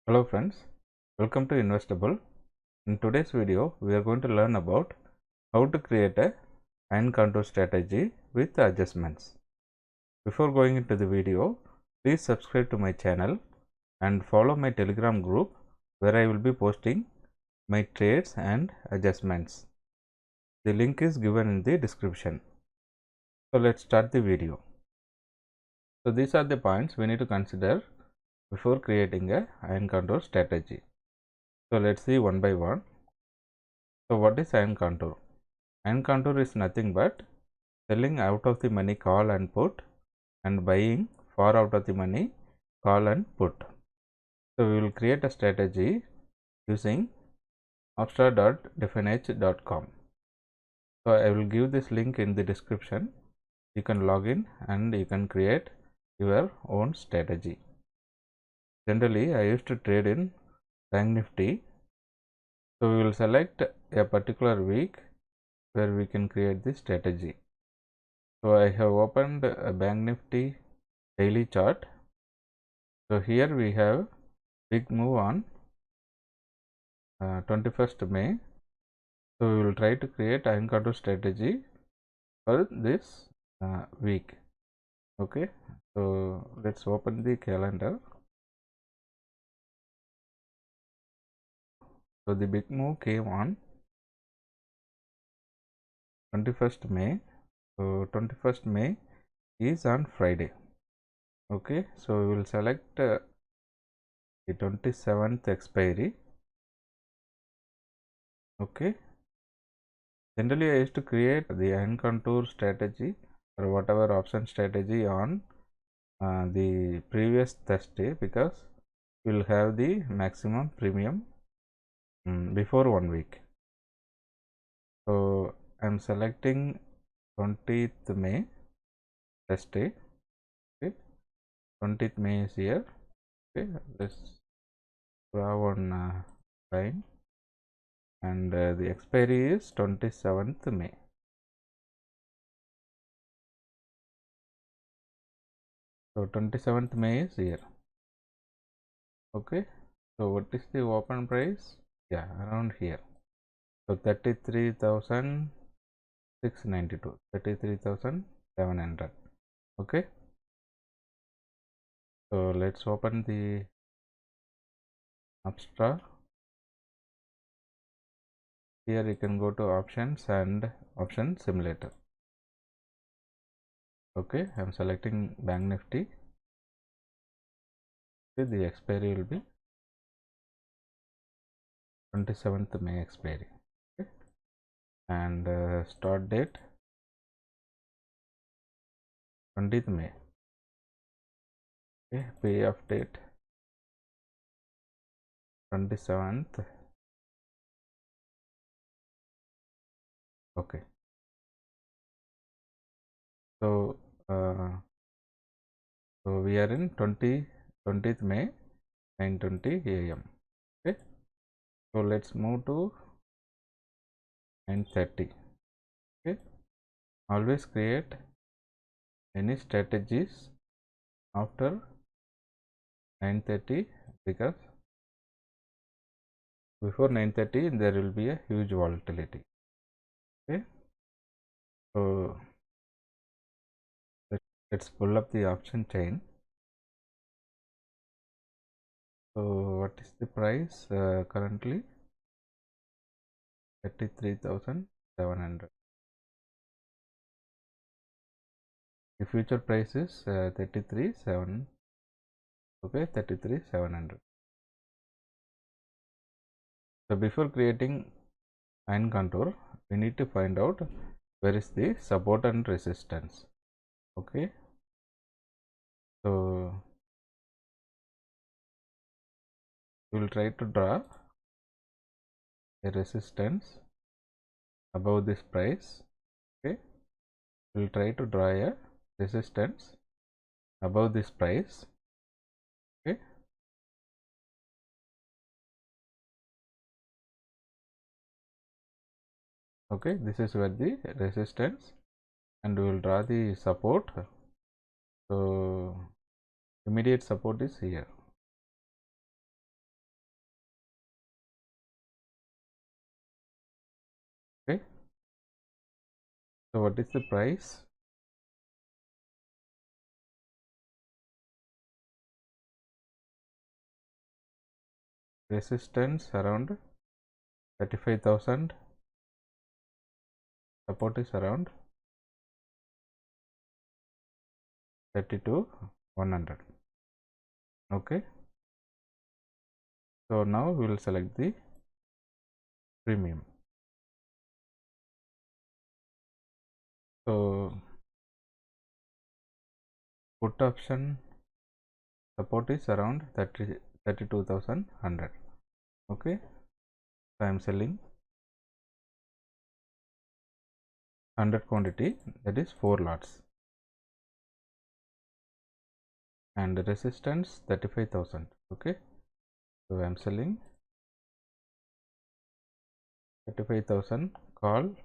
Hello friends, welcome to Investable. In today's video, we are going to learn about how to create a iron contour strategy with adjustments. Before going into the video, please subscribe to my channel and follow my Telegram group where I will be posting my trades and adjustments. The link is given in the description. So let's start the video. So these are the points we need to consider before creating a iron contour strategy. So let's see one by one. So what is iron contour? Iron contour is nothing but selling out of the money call and put and buying for out of the money call and put. So we will create a strategy using opstra.definage.com. So I will give this link in the description. You can log in and you can create your own strategy. Generally, I used to trade in Banknifty. So we will select a particular week where we can create this strategy. So I have opened a Banknifty daily chart. So here we have big move on 21st May. So we will try to create iron contour strategy for this week. Okay, so let's open the calendar. So the big move came on 21st May. So 21st May is on Friday. Okay, so we will select the 27th expiry. Okay, generally I used to create the iron contour strategy or whatever option strategy on the previous Thursday because we will have the maximum premium before 1 week. So I am selecting 20th May Thursday. Okay, 20th May is here. Okay, let's draw one line and the expiry is 27th May. So 27th May is here. Okay, so what is the open price? Yeah, around here. So 33,692, 33,700. Okay, so let's open the Upstar. Here you can go to options and option simulator. Okay, I'm selecting Bank Nifty. Okay, the expiry will be 27th May expiry. Okay, and start date 20th May. Okay, pay off date 27th. Okay, so so we are in 20th May 9:20 AM. Okay, so let's move to 9:30. Okay, always create any strategies after 9:30 because before 9:30 there will be a huge volatility. Okay, so let's pull up the option chain. So what is the price currently? 33,700. The future price is 33,700. Okay, 33,700. So before creating iron contour, we need to find out where is the support and resistance. Okay, so we will try to draw a resistance above this price. Okay, we will try to draw a resistance above this price. Okay, okay, this is where the resistance, and we will draw the support. So immediate support is here. So what is the price? Resistance around 35,000, support is around 32,100. Okay, so now we will select the premium. So put option support is around 32,100. Okay, so I am selling 100 quantity, that is 4 lots, and resistance 35,000. Okay, so I am selling 35,000 call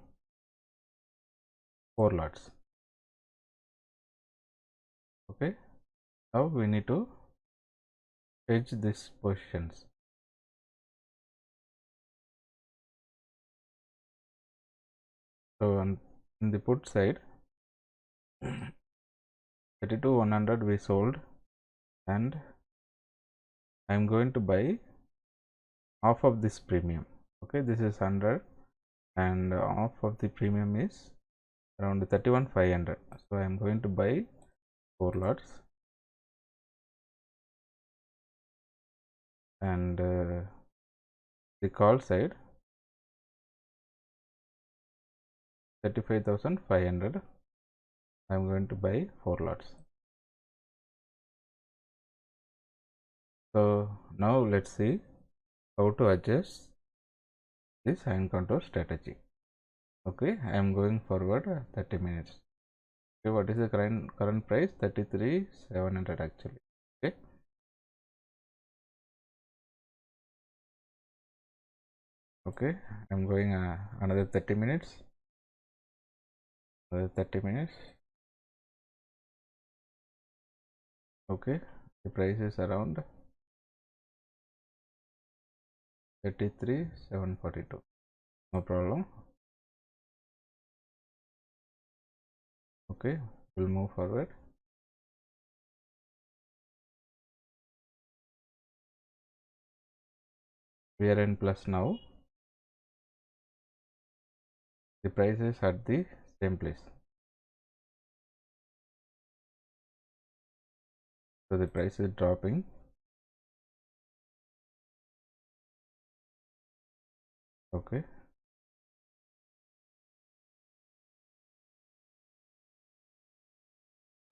4 lots. Okay, now we need to hedge these positions. So in the put side 32,100 we sold, and I am going to buy half of this premium. Okay, this is 100 and half of the premium is around 31,500. So I am going to buy 4 lots, and the call side 35,500. I am going to buy 4 lots. So now let's see how to adjust this hand control strategy. Okay, I am going forward 30 minutes. Okay, what is the current price? 33,700 actually. Okay, okay, I am going another 30 minutes. Another 30 minutes. Okay, the price is around 33,742. No problem. Okay, we'll move forward. We are in plus now. The price is at the same place. So the price is dropping. Okay,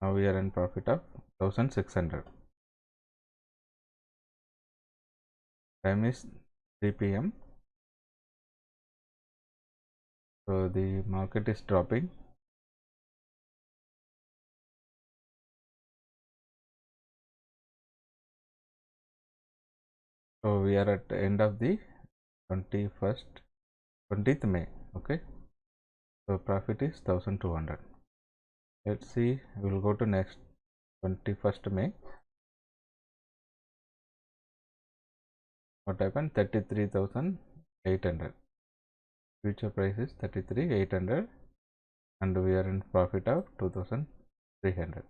now we are in profit of 1,600. Time is 3 p.m. So the market is dropping. So we are at the end of the 20th May. Okay, so profit is 1,200. Let's see, we will go to next 21st May. What happened? 33,800. Future price is 33,800, and we are in profit of 2,300.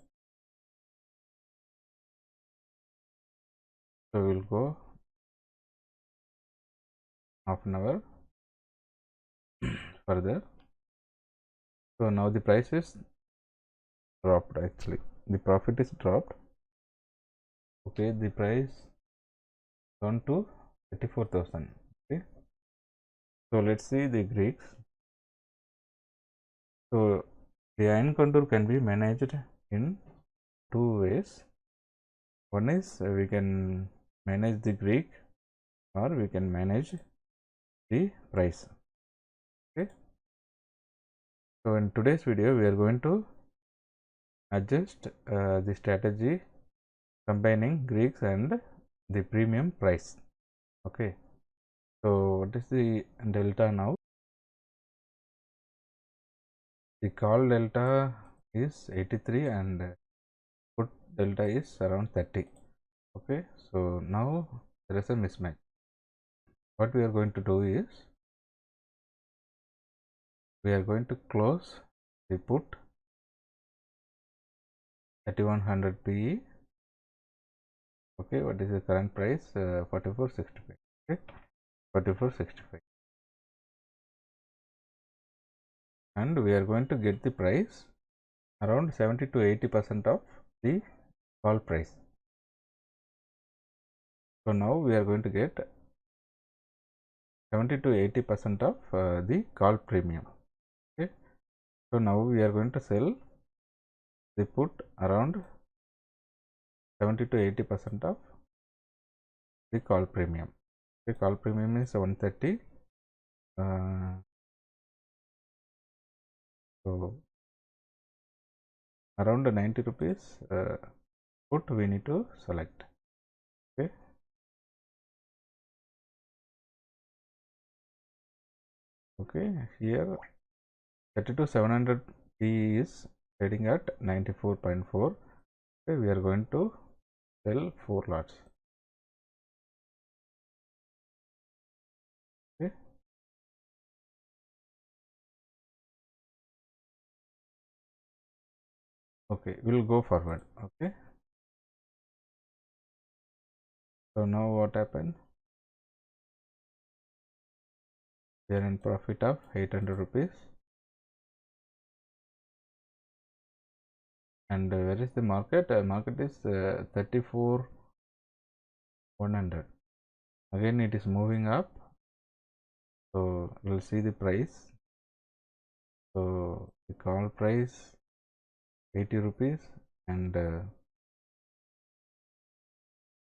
So we will go half an hour further. So now the price is dropped, actually the profit is dropped. Okay, the price gone to 34,000. Okay, so let's see the Greeks. So the iron contour can be managed in two ways. One is we can manage the Greek, or we can manage the price. Okay, so in today's video we are going to adjust the strategy combining Greeks and the premium price. Okay, so what is the delta now? The call delta is 83 and put delta is around 30. Okay, so now there is a mismatch. What we are going to do is we are going to close we put 3100 PE. Okay, what is the current price? 44.65. Okay, 44.65, and we are going to get the price around 70 to 80% of the call price. So now we are going to get 70 to 80% of the call premium. Okay, so now we are going to sell the put around 70 to 80% of the call premium. The call premium is 130. So around 90 rupees put we need to select. Okay, okay, here 32,700 P is trading at 94.4. Okay, we are going to sell 4 lots. Okay, okay, we'll go forward. Okay, so now what happened? We are in profit of 800 rupees. And where is the market? Market is 34,100. Again it is moving up, so we'll see the price. So the call price 80 rupees, and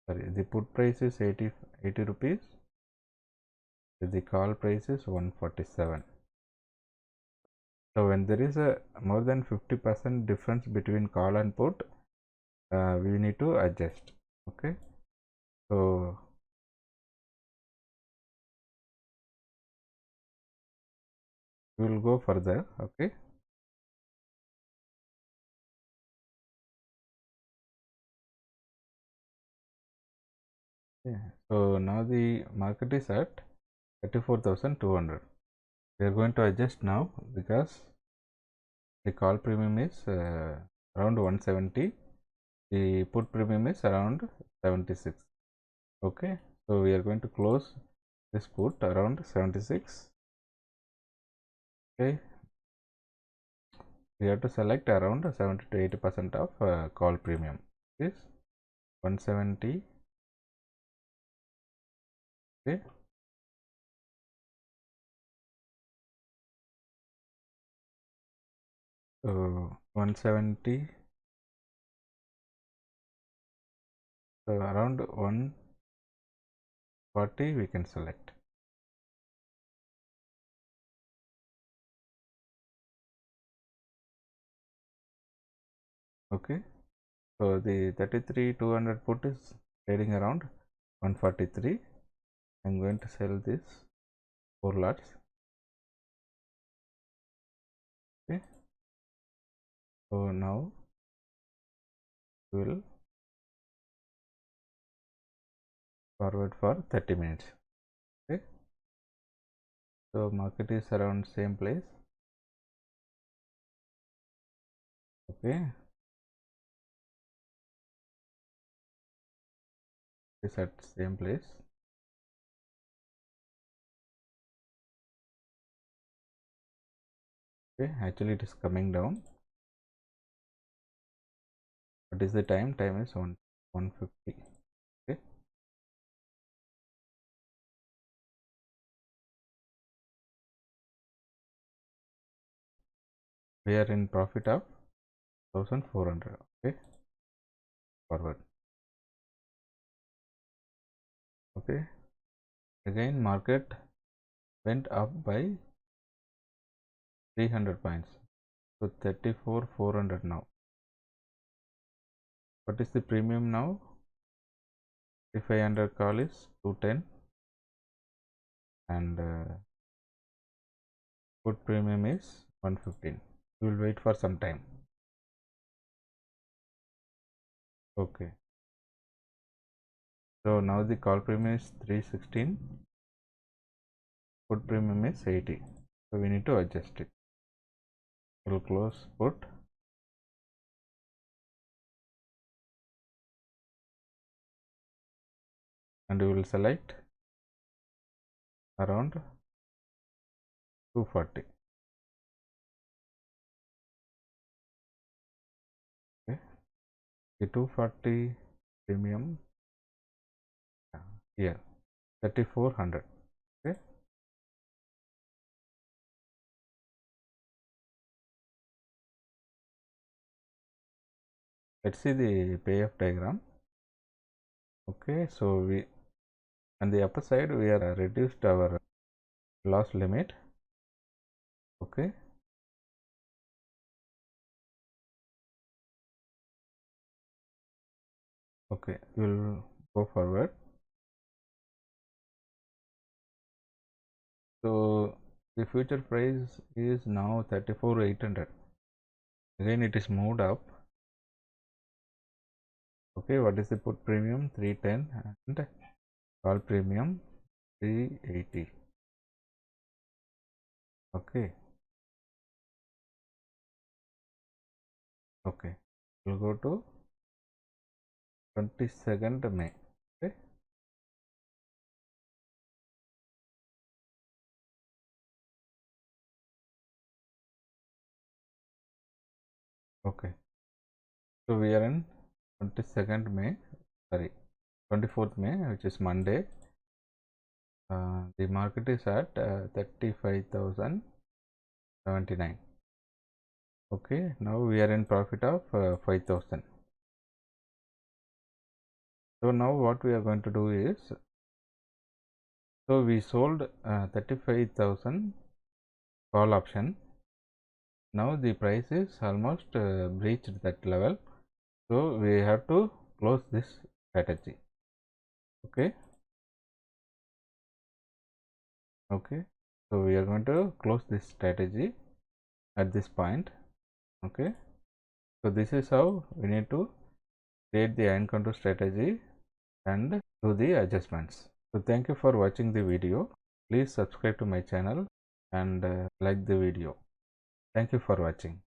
sorry, the put price is 80 rupees. The call price is 147. So when there is a more than 50% difference between call and put, we need to adjust. Okay, so we will go further. Okay, yeah. So now the market is at 34,200. We are going to adjust now because the call premium is around 170. The put premium is around 76. Okay, so we are going to close this put around 76. Okay, we have to select around 70 to 80% of call premium. This 170. Okay, 170. So around 140 we can select. Okay, so the 33,200 put is trading around 143. I'm going to sell this 4 lots. Okay, so now we will forward for 30 minutes. Okay, so market is around same place. Okay, it's at same place. Okay, actually it is coming down. What is the time? Time is 150. Okay, we are in profit of 1,400. Okay, forward. Okay, again market went up by 300 points, so 34,400 now. What is the premium now? 3500 call is 210, and put premium is 115. We will wait for some time. Okay, so now the call premium is 316, put premium is 80, so we need to adjust it. we'll close put, and we will select around 240. Okay, the 240 premium here 3400. Okay, let's see the payoff diagram. Okay, so we on the upper side we are reduced our loss limit. Okay, okay, we'll go forward. So the future price is now 34,800. Again it is moved up. Okay, what is the put premium? 310 and call premium 380. Okay, okay, we'll go to 22nd May. Okay, okay, so we are in 22nd May, sorry, 24th May, which is Monday. The market is at 35,079. Okay, now we are in profit of 5,000. So now what we are going to do is, so we sold 35,000 call option. Now the price is almost breached that level, so we have to close this strategy. Okay, okay, so we are going to close this strategy at this point. Okay, so this is how we need to create the iron control strategy and do the adjustments. So thank you for watching the video. Please subscribe to my channel and like the video. Thank you for watching.